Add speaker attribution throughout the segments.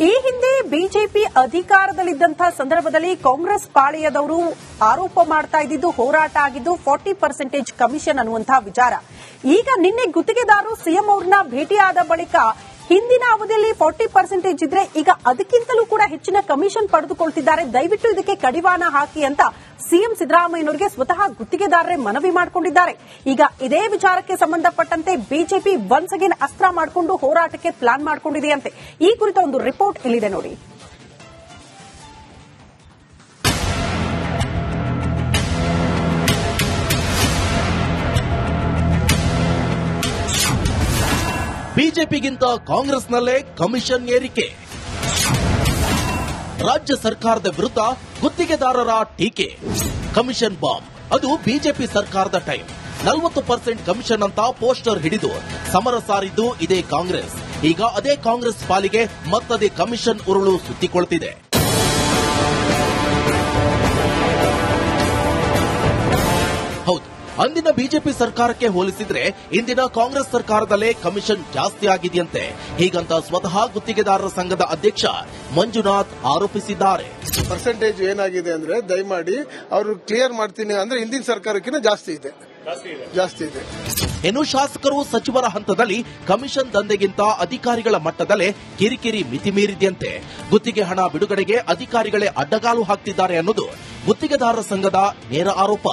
Speaker 1: ಈ ಹಿಂದೆ ಬಿಜೆಪಿ ಅಧಿಕಾರದಲ್ಲಿದ್ದಂತಹ ಸಂದರ್ಭದಲ್ಲಿ ಕಾಂಗ್ರೆಸ್ ಪಾಳೆಯದವರು ಆರೋಪ ಮಾಡ್ತಾ ಇದ್ದಿದ್ದು ಹೋರಾಟ ಆಗಿದ್ದು 40% ಕಮಿಷನ್ ಅನ್ನುವಂತಹ ವಿಚಾರ. ಈಗ ನಿನ್ನೆ ಗುತ್ತಿಗೆದಾರರು ಸಿಎಂ ಅವರನ್ನ ಭೇಟಿಯಾದ ಬಳಿಕ ಹಿಂದಿನ ಅವಧಿಯಲ್ಲಿ 40% ಇದ್ರೆ ಈಗ ಅದಕ್ಕಿಂತಲೂ ಕೂಡ ಹೆಚ್ಚಿನ ಕಮಿಷನ್ ಪಡೆದುಕೊಳ್ತಿದ್ದಾರೆ, ದಯವಿಟ್ಟು ಇದಕ್ಕೆ ಕಡಿವಾಣ ಹಾಕಿ ಅಂತ ಸಿಎಂ ಸಿದ್ದರಾಮಯ್ಯನವರಿಗೆ ಸ್ವತಃ ಗುತ್ತಿಗೆದಾರರೇ ಮನವಿ ಮಾಡಿಕೊಂಡಿದ್ದಾರೆ. ಈಗ ಇದೇ ವಿಚಾರಕ್ಕೆ ಸಂಬಂಧಪಟ್ಟಂತೆ ಬಿಜೆಪಿ ಒನ್ಸ್ ಅಗೇನ್ ಅಸ್ತ್ರ ಮಾಡಿಕೊಂಡು ಹೋರಾಟಕ್ಕೆ ಪ್ಲಾನ್ ಮಾಡಿಕೊಂಡಿದೆಯಂತೆ. ಈ ಕುರಿತ ಒಂದು ರಿಪೋರ್ಟ್ ಇಲ್ಲಿದೆ ನೋಡಿ.
Speaker 2: ಬಿಜೆಪಿಗಿಂತ ಕಾಂಗ್ರೆಸ್ನಲ್ಲೇ ಕಮಿಷನ್ ಏರಿಕೆ. ರಾಜ್ಯ ಸರ್ಕಾರದ ವಿರುದ್ಧ ಗುತ್ತಿಗೆದಾರರ ಟೀಕೆ. ಕಮಿಷನ್ ಬಾಂಬ್ ಅದು ಬಿಜೆಪಿ ಸರ್ಕಾರದ ಟೈಮ್. 40% ಕಮಿಷನ್ ಅಂತ ಪೋಸ್ಟರ್ ಹಿಡಿದು ಸಮರ ಸಾರಿದ್ದು ಇದೇ ಕಾಂಗ್ರೆಸ್. ಈಗ ಅದೇ ಕಾಂಗ್ರೆಸ್ ಪಾಲಿಗೆ ಮತ್ತದೇ ಕಮಿಷನ್ ಉರುಳು ಸುತ್ತಿಕೊಳ್ತಿದೆ. ಹೌದು, ಅಂದಿನ ಬಿಜೆಪಿ ಸರ್ಕಾರಕ್ಕೆ ಹೋಲಿಸಿದ್ರೆ ಇಂದಿನ ಕಾಂಗ್ರೆಸ್ ಸರ್ಕಾರದಲ್ಲೇ ಕಮಿಷನ್ ಜಾಸ್ತಿ ಆಗಿದೆಯಂತೆ. ಹೀಗಂತ ಸ್ವತಃ ಗುತ್ತಿಗೆದಾರರ ಸಂಘದ ಅಧ್ಯಕ್ಷ ಮಂಜುನಾಥ್ ಆರೋಪಿಸಿದ್ದಾರೆ.
Speaker 3: ಪರ್ಸೆಂಟೇಜ್ ಏನಾಗಿದೆ ಅಂದ್ರೆ ದಯಮಾಡಿ ಅವರು ಕ್ಲಿಯರ್ ಮಾಡ್ತೀನಿ ಅಂದ್ರೆ ಹಿಂದಿನ ಸರ್ಕಾರಕ್ಕಿಂತ ಜಾಸ್ತಿ ಇದೆ.
Speaker 2: ಇನ್ನು ಶಾಸಕರು ಸಚಿವರ ಹಂತದಲ್ಲಿ ಕಮಿಷನ್ ದಂಧೆಗಿಂತ ಅಧಿಕಾರಿಗಳ ಮಟ್ಟದಲ್ಲೇ ಕಿರಿಕಿರಿ ಮಿತಿ ಮೀರಿದೆಯಂತೆ. ಗುತ್ತಿಗೆ ಹಣ ಬಿಡುಗಡೆಗೆ ಅಧಿಕಾರಿಗಳೇ ಅಡ್ಡಗಾಲು ಹಾಕ್ತಿದ್ದಾರೆ ಅನ್ನೋದು ಗುತ್ತಿಗೆದಾರರ ಸಂಘದ ನೇರ ಆರೋಪ.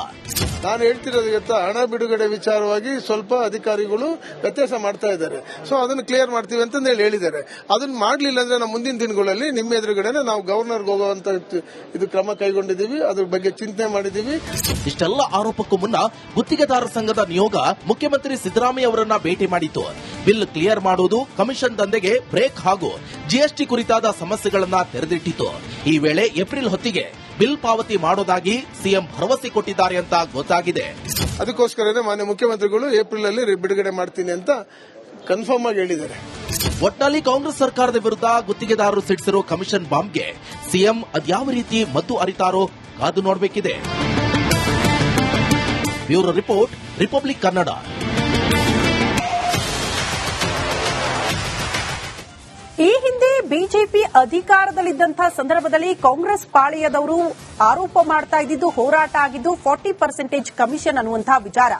Speaker 3: ನಾನು ಹೇಳ್ತಿರೋದು ಹಣ ಬಿಡುಗಡೆ ವಿಚಾರವಾಗಿ ಸ್ವಲ್ಪ ಅಧಿಕಾರಿಗಳು ವ್ಯತ್ಯಾಸ ಮಾಡ್ತಾ ಇದ್ದಾರೆ. ಸೊ ಅದನ್ನು ಕ್ಲಿಯರ್ ಮಾಡ್ತೀವಿ ಅಂತ ಹೇಳಿದ್ದಾರೆ. ಅದನ್ನ ಮಾಡಲಿಲ್ಲ ಅಂದ್ರೆ ನಾವು ಮುಂದಿನ ದಿನಗಳಲ್ಲಿ ನಿಮ್ಮ ಎದುರುಗಡೆ ನಾವು ಗವರ್ನರ್ಗೆ ಹೋಗುವಂತ ಇದು ಕ್ರಮ ಕೈಗೊಂಡಿದ್ದೀವಿ, ಅದ್ರ ಬಗ್ಗೆ ಚಿಂತನೆ ಮಾಡಿದ್ದೀವಿ.
Speaker 2: ಇಷ್ಟೆಲ್ಲ ಆರೋಪಕ್ಕೂ ಮುನ್ನ ಗುತ್ತಿಗೆದಾರರ ಸಂಘದ ನಿಯೋಗ ಮುಖ್ಯಮಂತ್ರಿ ಸಿದ್ದರಾಮಯ್ಯ ಅವರನ್ನ ಭೇಟಿ ಮಾಡಿತ್ತು. ಬಿಲ್ ಕ್ಲಿಯರ್ ಮಾಡುವುದು, ಕಮಿಷನ್ ದಂಧೆಗೆ ಬ್ರೇಕ್ ಹಾಗೂ ಜಿಎಸ್ಟಿ ಕುರಿತಾದ ಸಮಸ್ಯೆಗಳನ್ನ ತೆರೆದಿಟ್ಟಿತ್ತು. ಈ ವೇಳೆ ಏಪ್ರಿಲ್ ಹೊತ್ತಿಗೆ ಬಿಲ್ ಪಾವತಿ ಮಾಡೋದಾಗಿ ಸಿಎಂ ಭರವಸೆ ಕೊಟ್ಟಿದ್ದಾರೆ ಅಂತ ಗೊತ್ತಾಗಿದೆ.
Speaker 3: ಅದಕ್ಕೋಸ್ಕರನೇ ಮಾನ್ಯ ಮುಖ್ಯಮಂತ್ರಿಗಳು ಏಪ್ರಿಲ್ ಅಲ್ಲಿ ಬಿಡುಗಡೆ ಮಾಡ್ತೀನಿ ಅಂತ ಕನ್ಫರ್ಮ್ ಆಗಿ ಹೇಳಿದ್ದಾರೆ.
Speaker 2: ಒಟ್ನಲ್ಲಿ ಕಾಂಗ್ರೆಸ್ ಸರ್ಕಾರದ ವಿರುದ್ಧ ಗುತ್ತಿಗೆದಾರರು ಸಿಡಿಸಿರೋ ಕಮಿಷನ್ ಬಾಂಬ್ಗೆ ಸಿಎಂ ಅದ್ಯಾವ ರೀತಿ ಮದ್ದು ಅರಿತಾರೋ ಕಾದು ನೋಡಬೇಕಿದೆ. Bureau report, Republic Kannada.
Speaker 1: ಈ ಹಿಂದೆ ಬಿಜೆಪಿ ಅಧಿಕಾರದಲ್ಲಿದ್ದಂತಹ ಸಂದರ್ಭದಲ್ಲಿ ಕಾಂಗ್ರೆಸ್ ಪಾಳೆಯದವರು ಆರೋಪ ಮಾಡ್ತಾ ಇದ್ದಿದ್ದು ಹೋರಾಟ ಆಗಿದ್ದು 40% ಕಮಿಷನ್ ಅನ್ನುವಂತಹ ವಿಚಾರ.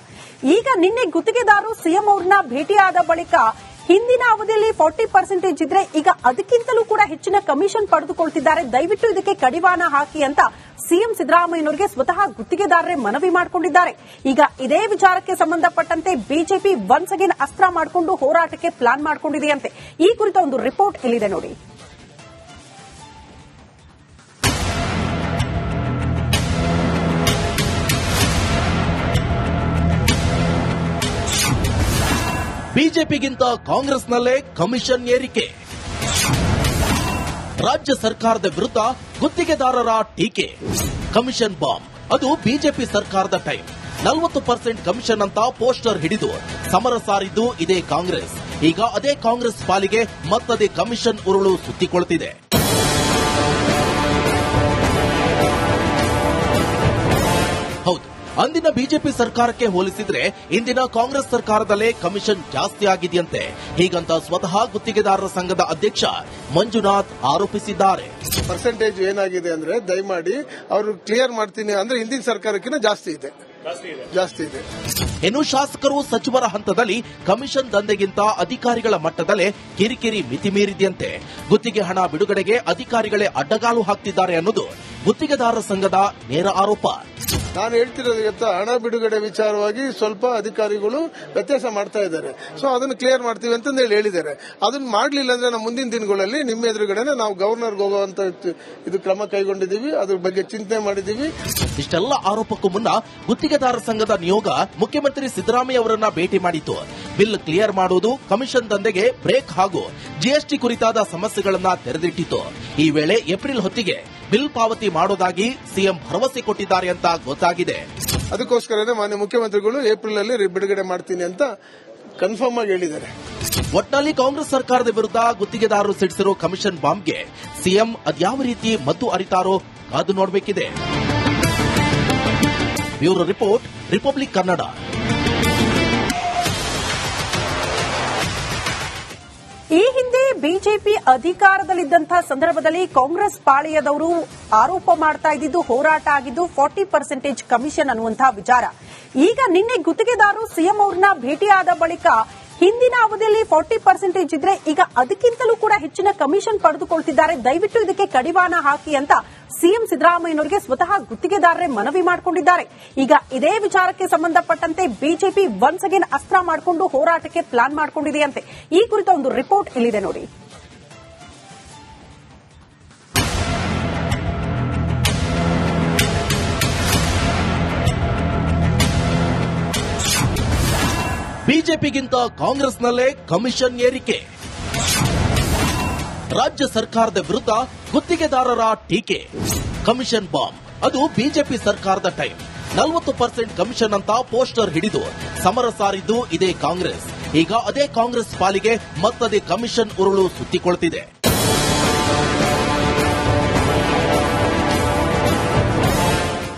Speaker 1: ಈಗ ನಿನ್ನೆ ಗುತ್ತಿಗೆದಾರರು ಸಿಎಂ ಅವರನ್ನ ಭೇಟಿಯಾದ ಬಳಿಕ ಹಿಂದಿನ ಅವಧಿಯಲ್ಲಿ 40% ಇದ್ರೆ ಈಗ ಅದಕ್ಕಿಂತಲೂ ಕೂಡ ಹೆಚ್ಚಿನ ಕಮಿಷನ್ ಪಡೆದುಕೊಳ್ತಿದ್ದಾರೆ, ದಯವಿಟ್ಟು ಇದಕ್ಕೆ ಕಡಿವಾಣ ಹಾಕಿ ಅಂತ ಸಿಎಂ ಸಿದ್ದರಾಮಯ್ಯನವರಿಗೆ ಸ್ವತಃ ಗುತ್ತಿಗೆದಾರರೇ ಮನವಿ ಮಾಡಿಕೊಂಡಿದ್ದಾರೆ. ಈಗ ಇದೇ ವಿಚಾರಕ್ಕೆ ಸಂಬಂಧಪಟ್ಟಂತೆ ಬಿಜೆಪಿ ಒನ್ಸ್ ಅಗೇನ್ ಅಸ್ತ್ರ ಮಾಡಿಕೊಂಡು ಹೋರಾಟಕ್ಕೆ ಪ್ಲಾನ್ ಮಾಡಿಕೊಂಡಿದೆಯಂತೆ. ಈ ಕುರಿತ ಒಂದು ರಿಪೋರ್ಟ್ ಇಲ್ಲಿದೆ ನೋಡಿ.
Speaker 2: ಬಿಜೆಪಿಗಿಂತ ಕಾಂಗ್ರೆಸ್ನಲ್ಲೇ ಕಮಿಷನ್ ಏರಿಕೆ. ರಾಜ್ಯ ಸರ್ಕಾರದ ವಿರುದ್ಧ ಗುತ್ತಿಗೆದಾರರ ಟೀಕೆ. ಕಮಿಷನ್ ಬಾಂಬ್ ಅದು ಬಿಜೆಪಿ ಸರ್ಕಾರದ ಟೈಮ್. 40% ಕಮಿಷನ್ ಅಂತ ಪೋಸ್ಟರ್ ಹಿಡಿದು ಸಮರ ಸಾರಿದ್ದು ಇದೇ ಕಾಂಗ್ರೆಸ್. ಈಗ ಅದೇ ಕಾಂಗ್ರೆಸ್ ಪಾಲಿಗೆ ಮತ್ತದೇ ಕಮಿಷನ್ ಉರುಳು ಸುತ್ತಿಕೊಳ್ತಿದೆ. ಹೌದು, ಅಂದಿನ ಬಿಜೆಪಿ ಸರ್ಕಾರಕ್ಕೆ ಹೋಲಿಸಿದ್ರೆ ಇಂದಿನ ಕಾಂಗ್ರೆಸ್ ಸರ್ಕಾರದಲ್ಲೇ ಕಮಿಷನ್ ಜಾಸ್ತಿ ಆಗಿದೆಯಂತೆ. ಹೀಗಂತ ಸ್ವತಃ ಗುತ್ತಿಗೆದಾರರ ಸಂಘದ ಅಧ್ಯಕ್ಷ ಮಂಜುನಾಥ್ ಆರೋಪಿಸಿದ್ದಾರೆ.
Speaker 3: ಪರ್ಸೆಂಟೇಜ್ ಏನಾಗಿದೆ ಅಂದ್ರೆ ದಯಮಾಡಿ ಅವರು ಕ್ಲಿಯರ್ ಮಾಡ್ತೀನಿ ಅಂದ್ರೆ ಹಿಂದಿನ ಸರ್ಕಾರಕ್ಕಿಂತ ಜಾಸ್ತಿ ಇದೆ.
Speaker 2: ಇನ್ನು ಶಾಸಕರು ಸಚಿವರ ಹಂತದಲ್ಲಿ ಕಮಿಷನ್ ದಂಧೆಗಿಂತ ಅಧಿಕಾರಿಗಳ ಮಟ್ಟದಲ್ಲೇ ಕಿರಿಕಿರಿ ಮಿತಿ ಮೀರಿದೆಯಂತೆ. ಗುತ್ತಿಗೆ ಹಣ ಬಿಡುಗಡೆಗೆ ಅಧಿಕಾರಿಗಳೇ ಅಡ್ಡಗಾಲು ಹಾಕ್ತಿದ್ದಾರೆ ಅನ್ನೋದು ಗುತ್ತಿಗೆದಾರರ ಸಂಘದ ನೇರ ಆರೋಪ.
Speaker 3: ನಾನು ಹೇಳ್ತಿರೋದು ಹಣ ಬಿಡುಗಡೆ ವಿಚಾರವಾಗಿ ಸ್ವಲ್ಪ ಅಧಿಕಾರಿಗಳು ವ್ಯತ್ಯಾಸ ಮಾಡ್ತಾ ಇದ್ದಾರೆ. ಸೊ ಅದನ್ನು ಕ್ಲಿಯರ್ ಮಾಡ್ತೀವಿ ಅಂತ ಹೇಳಿದ್ದಾರೆ. ಅದನ್ನ ಮಾಡಲಿಲ್ಲ ಅಂದ್ರೆ ನಾವು ಮುಂದಿನ ದಿನಗಳಲ್ಲಿ ನಿಮ್ಮ ಎದುರುಗಡೆ ನಾವು ಗವರ್ನರ್ಗೆ ಹೋಗುವಂತ ಇದು ಕ್ರಮ ಕೈಗೊಂಡಿದ್ದೀವಿ, ಅದ್ರ ಬಗ್ಗೆ ಚಿಂತನೆ ಮಾಡಿದ್ದೀವಿ.
Speaker 2: ಇಷ್ಟೆಲ್ಲ ಆರೋಪಕ್ಕೂ ಮುನ್ನ ಗುತ್ತಿಗೆದಾರರ ಸಂಘದ ನಿಯೋಗ ಮುಖ್ಯಮಂತ್ರಿ ಸಿದ್ದರಾಮಯ್ಯ ಅವರನ್ನ ಭೇಟಿ ಮಾಡಿತ್ತು. ಬಿಲ್ ಕ್ಲಿಯರ್ ಮಾಡುವುದು, ಕಮಿಷನ್ ದಂಧೆಗೆ ಬ್ರೇಕ್ ಹಾಗೂ ಜಿಎಸ್ಟಿ ಕುರಿತಾದ ಸಮಸ್ಯೆಗಳನ್ನ ತೆರೆದಿಟ್ಟಿತ್ತು. ಈ ವೇಳೆ ಏಪ್ರಿಲ್ ಹೊತ್ತಿಗೆ ಬಿಲ್ ಪಾವತಿ ಮಾಡೋದಾಗಿ ಸಿಎಂ ಭರವಸೆ ಕೊಟ್ಟಿದ್ದಾರೆ ಅಂತ ಗೊತ್ತಾಗಿದೆ.
Speaker 3: ಅದಕ್ಕೋಸ್ಕರನೇ ಮಾನ್ಯ ಮುಖ್ಯಮಂತ್ರಿಗಳು ಏಪ್ರಿಲ್ ಅಲ್ಲಿ ಬಿಡುಗಡೆ ಮಾಡ್ತೀನಿ ಅಂತ ಕನ್ಫರ್ಮ್ ಆಗಿ ಹೇಳಿದ್ದಾರೆ.
Speaker 2: ಒಟ್ನಲ್ಲಿ ಕಾಂಗ್ರೆಸ್ ಸರ್ಕಾರದ ವಿರುದ್ಧ ಗುತ್ತಿಗೆದಾರರು ಸಿಡಿಸಿರೋ ಕಮಿಷನ್ ಬಾಂಬ್ಗೆ ಸಿಎಂ ಅದ್ಯಾವ ರೀತಿ ಮದ್ದು ಅರಿತಾರೋ ಕಾದು ನೋಡಬೇಕಿದೆ. Bureau report, Republic Kannada.
Speaker 1: ಈ ಹಿಂದೆ ಬಿಜೆಪಿ ಅಧಿಕಾರದಲ್ಲಿದ್ದಂತಹ ಸಂದರ್ಭದಲ್ಲಿ ಕಾಂಗ್ರೆಸ್ ಪಾಳೆಯದವರು ಆರೋಪ ಮಾಡ್ತಾ ಇದ್ದಿದ್ದು ಹೋರಾಟ ಆಗಿದ್ದು 40% ಕಮಿಷನ್ ಅನ್ನುವಂತಹ ವಿಚಾರ. ಈಗ ನಿನ್ನೆ ಗುತ್ತಿಗೆದಾರರು ಸಿಎಂ ಅವರನ್ನ ಭೇಟಿಯಾದ ಬಳಿಕ ಹಿಂದಿನ ಅವಧಿಯಲ್ಲಿ 40% ಇದ್ರೆ ಈಗ ಅದಕ್ಕಿಂತಲೂ ಕೂಡ ಹೆಚ್ಚಿನ ಕಮಿಷನ್ ಪಡೆದುಕೊಳ್ತಿದ್ದಾರೆ, ದಯವಿಟ್ಟು ಇದಕ್ಕೆ ಕಡಿವಾಣ ಹಾಕಿ ಅಂತ ಸಿಎಂ ಸಿದ್ದರಾಮಯ್ಯನವರಿಗೆ ಸ್ವತಃ ಗುತ್ತಿಗೆದಾರರೇ ಮನವಿ ಮಾಡಿಕೊಂಡಿದ್ದಾರೆ. ಈಗ ಇದೇ ವಿಚಾರಕ್ಕೆ ಸಂಬಂಧಪಟ್ಟಂತೆ ಬಿಜೆಪಿ ಒನ್ಸ್ ಅಗೇನ್ ಅಸ್ತ್ರ ಮಾಡಿಕೊಂಡು ಹೋರಾಟಕ್ಕೆ ಪ್ಲಾನ್ ಮಾಡಿಕೊಂಡಿದೆಯಂತೆ. ಈ ಕುರಿತ ಒಂದು ರಿಪೋರ್ಟ್ ಇಲ್ಲಿದೆ ನೋಡಿ.
Speaker 2: ಬಿಜೆಪಿಗಿಂತ ಕಾಂಗ್ರೆಸ್ನಲ್ಲೇ ಕಮಿಷನ್ ಏರಿಕೆ. ರಾಜ್ಯ ಸರ್ಕಾರದ ವಿರುದ್ಧ ಗುತ್ತಿಗೆದಾರರ ಟೀಕೆ. ಕಮಿಷನ್ ಬಾಂಬ್ ಅದು ಬಿಜೆಪಿ ಸರ್ಕಾರದ ಟೈಮ್. 40% ಕಮಿಷನ್ ಅಂತ ಪೋಸ್ಟರ್ ಹಿಡಿದು ಸಮರ ಸಾರಿದ್ದು ಇದೇ ಕಾಂಗ್ರೆಸ್. ಈಗ ಅದೇ ಕಾಂಗ್ರೆಸ್ ಪಾಲಿಗೆ ಮತ್ತದೇ ಕಮಿಷನ್ ಉರುಳು ಸುತ್ತಿಕೊಳ್ತಿದೆ.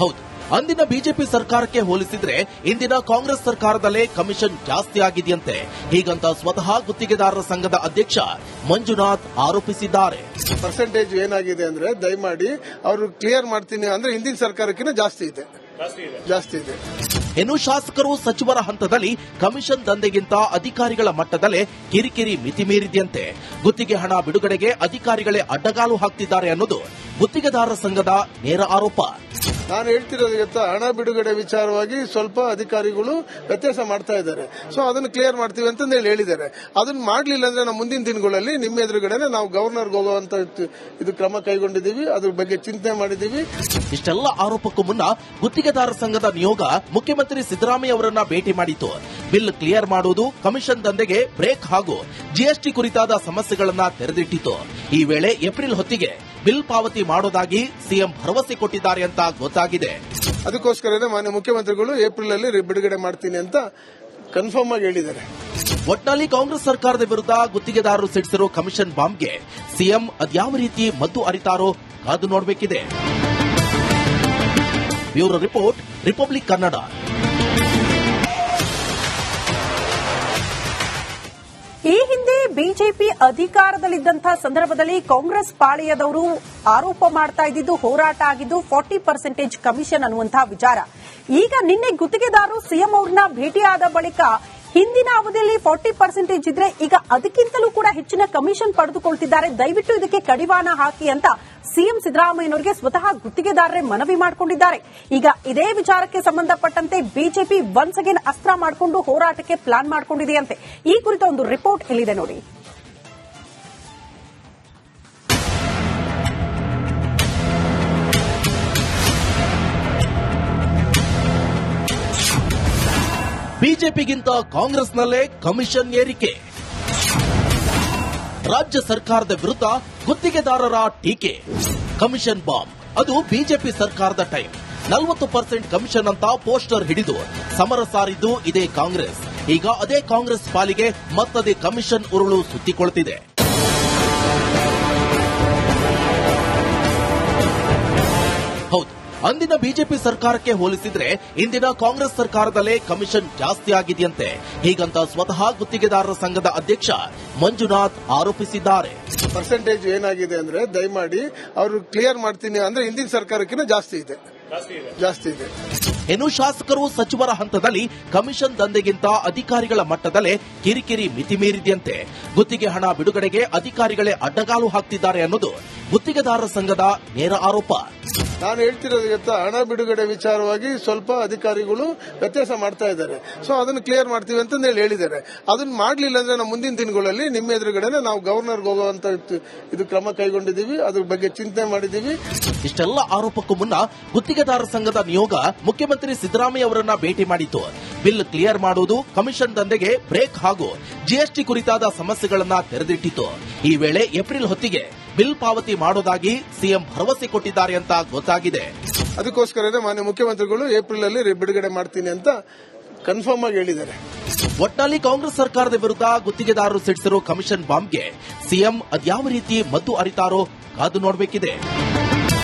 Speaker 2: ಹೌದು, ಅಂದಿನ ಬಿಜೆಪಿ ಸರ್ಕಾರಕ್ಕೆ ಹೋಲಿಸಿದ್ರೆ ಇಂದಿನ ಕಾಂಗ್ರೆಸ್ ಸರ್ಕಾರದಲ್ಲೇ ಕಮಿಷನ್ ಜಾಸ್ತಿ ಆಗಿದೆಯಂತೆ. ಹೀಗಂತ ಸ್ವತಃ ಗುತ್ತಿಗೆದಾರರ ಸಂಘದ ಅಧ್ಯಕ್ಷ ಮಂಜುನಾಥ್ ಆರೋಪಿಸಿದ್ದಾರೆ.
Speaker 3: ಪರ್ಸೆಂಟೇಜ್ ಏನಾಗಿದೆ ಅಂದ್ರೆ ದಯಮಾಡಿ ಅವರು ಕ್ಲಿಯರ್ ಮಾಡ್ತೀನಿ ಅಂದ್ರೆ ಹಿಂದಿನ ಸರ್ಕಾರಕ್ಕಿಂತ ಜಾಸ್ತಿ ಇದೆ.
Speaker 2: ಇನ್ನು ಶಾಸಕರು ಸಚಿವರ ಹಂತದಲ್ಲಿ ಕಮಿಷನ್ ದಂಧೆಗಿಂತ ಅಧಿಕಾರಿಗಳ ಮಟ್ಟದಲ್ಲೇ ಕಿರಿಕಿರಿ ಮಿತಿ ಮೀರಿದೆಯಂತೆ. ಗುತ್ತಿಗೆ ಹಣ ಬಿಡುಗಡೆಗೆ ಅಧಿಕಾರಿಗಳೇ ಅಡ್ಡಗಾಲು ಹಾಕ್ತಿದ್ದಾರೆ ಅನ್ನೋದು ಗುತ್ತಿಗೆದಾರರ ಸಂಘದ ನೇರ ಆರೋಪ.
Speaker 3: ನಾನು ಹೇಳ್ತಿರೋದಕ್ಕಿಂತ ಹಣ ಬಿಡುಗಡೆ ವಿಚಾರವಾಗಿ ಸ್ವಲ್ಪ ಅಧಿಕಾರಿಗಳು ವ್ಯತ್ಯಾಸ ಮಾಡ್ತಾ ಇದ್ದಾರೆ. ಸೊ ಅದನ್ನು ಕ್ಲಿಯರ್ ಮಾಡ್ತೀವಿ ಅಂತ ಹೇಳಿದ್ದಾರೆ. ಅದನ್ನ ಮಾಡಲಿಲ್ಲ ಅಂದ್ರೆ ನಾವು ಮುಂದಿನ ದಿನಗಳಲ್ಲಿ ನಿಮ್ಮ ಎದುರುಗಡೆನೆ ನಾವು ಗವರ್ನರ್ಗೆ ಹೋಗುವಂತ ಇದು ಕ್ರಮ ಕೈಗೊಂಡಿದ್ದೀವಿ, ಅದ್ರ ಬಗ್ಗೆ ಚಿಂತನೆ ಮಾಡಿದ್ದೀವಿ.
Speaker 2: ಇಷ್ಟೆಲ್ಲ ಆರೋಪಕ್ಕೂ ಮುನ್ನ ಗುತ್ತಿಗೆದಾರರ ಸಂಘದ ನಿಯೋಗ ಮುಖ್ಯಮಂತ್ರಿ ಸಿದ್ದರಾಮಯ್ಯ ಅವರನ್ನ ಭೇಟಿ ಮಾಡಿತು. ಬಿಲ್ ಕ್ಲಿಯರ್ ಮಾಡುವುದು, ಕಮಿಷನ್ ದಂಧೆಗೆ ಬ್ರೇಕ್ ಹಾಗೂ ಜಿಎಸ್ಟಿ ಕುರಿತಾದ ಸಮಸ್ಯೆಗಳನ್ನ ತೆರೆದಿಟ್ಟಿತು. ಈ ವೇಳೆ ಏಪ್ರಿಲ್ ಹೊತ್ತಿಗೆ ಬಿಲ್ ಪಾವತಿ ಮಾಡೋದಾಗಿ ಸಿಎಂ ಭರವಸೆ ಕೊಟ್ಟಿದ್ದಾರೆ ಅಂತ ಗೊತ್ತಾಗಿದೆ.
Speaker 3: ಅದಕ್ಕೋಸ್ಕರನೇ ಮಾನ್ಯ ಮುಖ್ಯಮಂತ್ರಿಗಳು ಏಪ್ರಿಲ್ ಅಲ್ಲಿ ಬಿಡುಗಡೆ ಮಾಡ್ತೀನಿ ಅಂತ ಕನ್ಫರ್ಮ್ ಆಗಿ ಹೇಳಿದ್ದಾರೆ.
Speaker 2: ಒಟ್ನಲ್ಲಿ ಕಾಂಗ್ರೆಸ್ ಸರ್ಕಾರದ ವಿರುದ್ಧ ಗುತ್ತಿಗೆದಾರರು ಸಿಡಿಸಿರೋ ಕಮಿಷನ್ ಬಾಂಬ್ಗೆ ಸಿಎಂ ಅದ್ಯಾವ ರೀತಿ ಮದ್ದು ಅರಿತಾರೋ ಕಾದು ನೋಡಬೇಕಿದೆ. Bureau report, Republic Kannada.
Speaker 1: ಈ ಹಿಂದೆ ಬಿಜೆಪಿ ಅಧಿಕಾರದಲ್ಲಿದ್ದಂತಹ ಸಂದರ್ಭದಲ್ಲಿ ಕಾಂಗ್ರೆಸ್ ಪಾಳೆಯದವರು ಆರೋಪ ಮಾಡ್ತಾ ಇದ್ದಿದ್ದು ಹೋರಾಟ ಆಗಿದ್ದು 40% ಕಮಿಷನ್ ಅನ್ನುವಂತಹ ವಿಚಾರ. ಈಗ ನಿನ್ನೆ ಗುತ್ತಿಗೆದಾರರು ಸಿಎಂ ಅವರನ್ನ ಭೇಟಿಯಾದ ಬಳಿಕ ಹಿಂದಿನ ಅವಧಿಯಲ್ಲಿ 40% ಇದ್ರೆ ಈಗ ಅದಕ್ಕಿಂತಲೂ ಕೂಡ ಹೆಚ್ಚಿನ ಕಮಿಷನ್ ಪಡೆದುಕೊಳ್ತಿದ್ದಾರೆ, ದಯವಿಟ್ಟು ಇದಕ್ಕೆ ಕಡಿವಾಣ ಹಾಕಿ ಅಂತ ಸಿಎಂ ಸಿದ್ದರಾಮಯ್ಯನವರಿಗೆ ಸ್ವತಃ ಗುತ್ತಿಗೆದಾರರೇ ಮನವಿ ಮಾಡಿಕೊಂಡಿದ್ದಾರೆ. ಈಗ ಇದೇ ವಿಚಾರಕ್ಕೆ ಸಂಬಂಧಪಟ್ಟಂತೆ ಬಿಜೆಪಿ ಒನ್ಸ್ ಅಗೇನ್ ಅಸ್ತ್ರ ಮಾಡಿಕೊಂಡು ಹೋರಾಟಕ್ಕೆ ಪ್ಲಾನ್ ಮಾಡಿಕೊಂಡಿದೆಯಂತೆ. ಈ ಕುರಿತ ಒಂದು ರಿಪೋರ್ಟ್ ಇಲ್ಲಿದೆ ನೋಡಿ.
Speaker 2: ಬಿಜೆಪಿಗಿಂತ ಕಾಂಗ್ರೆಸ್ನಲ್ಲೇ ಕಮಿಷನ್ ಏರಿಕೆ. ರಾಜ್ಯ ಸರ್ಕಾರದ ವಿರುದ್ಧ ಗುತ್ತಿಗೆದಾರರ ಟೀಕೆ. ಕಮಿಷನ್ ಬಾಂಬ್ ಅದು ಬಿಜೆಪಿ ಸರ್ಕಾರದ ಟೈಮ್. 40% ಕಮಿಷನ್ ಅಂತ ಪೋಸ್ಟರ್ ಹಿಡಿದು ಸಮರ ಸಾರಿದ್ದು ಇದೇ ಕಾಂಗ್ರೆಸ್. ಈಗ ಅದೇ ಕಾಂಗ್ರೆಸ್ ಪಾಲಿಗೆ ಮತ್ತದೇ ಕಮಿಷನ್ ಉರುಳು ಸುತ್ತಿಕೊಳ್ತಿದೆ. ಹೌದು, ಅಂದಿನ ಬಿಜೆಪಿ ಸರ್ಕಾರಕ್ಕೆ ಹೋಲಿಸಿದ್ರೆ ಇಂದಿನ ಕಾಂಗ್ರೆಸ್ ಸರ್ಕಾರದಲ್ಲೇ ಕಮಿಷನ್ ಜಾಸ್ತಿ ಆಗಿದೆಯಂತೆ. ಹೀಗಂತ ಸ್ವತಃ ಗುತ್ತಿಗೆದಾರರ ಸಂಘದ ಅಧ್ಯಕ್ಷ ಮಂಜುನಾಥ್ ಆರೋಪಿಸಿದ್ದಾರೆ.
Speaker 3: ಪರ್ಸೆಂಟೇಜ್ ಏನಾಗಿದೆ ಅಂದ್ರೆ ದಯಮಾಡಿ ಅವರು ಕ್ಲಿಯರ್ ಮಾಡ್ತೀನಿ ಅಂದ್ರೆ ಹಿಂದಿನ ಸರ್ಕಾರಕ್ಕಿಂತ ಜಾಸ್ತಿ ಇದೆ.
Speaker 2: ಇನ್ನು ಶಾಸಕರು ಸಚಿವರ ಹಂತದಲ್ಲಿ ಕಮಿಷನ್ ದಂಧೆಗಿಂತ ಅಧಿಕಾರಿಗಳ ಮಟ್ಟದಲ್ಲೇ ಕಿರಿಕಿರಿ ಮಿತಿ ಮೀರಿದೆಯಂತೆ. ಗುತ್ತಿಗೆ ಹಣ ಬಿಡುಗಡೆಗೆ ಅಧಿಕಾರಿಗಳೇ ಅಡ್ಡಗಾಲು ಹಾಕ್ತಿದ್ದಾರೆ ಅನ್ನೋದು ಗುತ್ತಿಗೆದಾರರ ಸಂಘದ ನೇರ ಆರೋಪ.
Speaker 3: ನಾನು ಹೇಳ್ತಿರೋದಕ್ಕಿಂತ ಹಣ ಬಿಡುಗಡೆ ವಿಚಾರವಾಗಿ ಸ್ವಲ್ಪ ಅಧಿಕಾರಿಗಳು ವ್ಯತ್ಯಾಸ ಮಾಡ್ತಾ ಇದ್ದಾರೆ. ಸೊ ಅದನ್ನು ಕ್ಲಿಯರ್ ಮಾಡ್ತೀವಿ ಅಂತ ಹೇಳಿದ್ದಾರೆ. ಅದನ್ನ ಮಾಡಲಿಲ್ಲ ಅಂದ್ರೆ ನಾವು ಮುಂದಿನ ದಿನಗಳಲ್ಲಿ ನಿಮ್ಮ ಎದುರುಗಡೆನೆ ನಾವು ಗವರ್ನರ್ಗೆ ಹೋಗುವಂತ ಇದು ಕ್ರಮ ಕೈಗೊಂಡಿದ್ದೀವಿ, ಅದ್ರ ಬಗ್ಗೆ ಚಿಂತನೆ ಮಾಡಿದ್ದೀವಿ.
Speaker 2: ಇಷ್ಟೆಲ್ಲ ಆರೋಪಕ್ಕೂ ಮುನ್ನ ಗುತ್ತಿಗೆದಾರರ ಸಂಘದ ನಿಯೋಗ ಮುಖ್ಯಮಂತ್ರಿ ಸಿದ್ದರಾಮಯ್ಯ ಅವರನ್ನ ಭೇಟಿ ಮಾಡಿತು. ಬಿಲ್ ಕ್ಲಿಯರ್ ಮಾಡುವುದು, ಕಮಿಷನ್ ದಂಧೆಗೆ ಬ್ರೇಕ್ ಹಾಗೂ ಜಿಎಸ್ಟಿ ಕುರಿತಾದ ಸಮಸ್ಯೆಗಳನ್ನ ತೆರೆದಿಟ್ಟಿತು. ಈ ವೇಳೆ ಏಪ್ರಿಲ್ ಹೊತ್ತಿಗೆ ಬಿಲ್ ಪಾವತಿ ಮಾಡೋದಾಗಿ ಸಿಎಂ ಭರವಸೆ ಕೊಟ್ಟಿದ್ದಾರೆ ಅಂತ ಗೊತ್ತಾಗಿದೆ.
Speaker 3: ಅದಕ್ಕೋಸ್ಕರನೇ ಮಾನ್ಯ ಮುಖ್ಯಮಂತ್ರಿಗಳು ಏಪ್ರಿಲ್ ಅಲ್ಲಿ ಬಿಡುಗಡೆ ಮಾಡ್ತೀನಿ ಅಂತ ಕನ್ಫರ್ಮ್ ಆಗಿ ಹೇಳಿದ್ದಾರೆ.
Speaker 2: ಒಟ್ನಲ್ಲಿ ಕಾಂಗ್ರೆಸ್ ಸರ್ಕಾರದ ವಿರುದ್ಧ ಗುತ್ತಿಗೆದಾರರು ಸಿಡಿಸಿರೋ ಕಮಿಷನ್ ಬಾಂಬ್ಗೆ ಸಿಎಂ ಅದ್ಯಾವ ರೀತಿ ಮದ್ದು ಅರಿತಾರೋ ಕಾದು ನೋಡಬೇಕಿದೆ.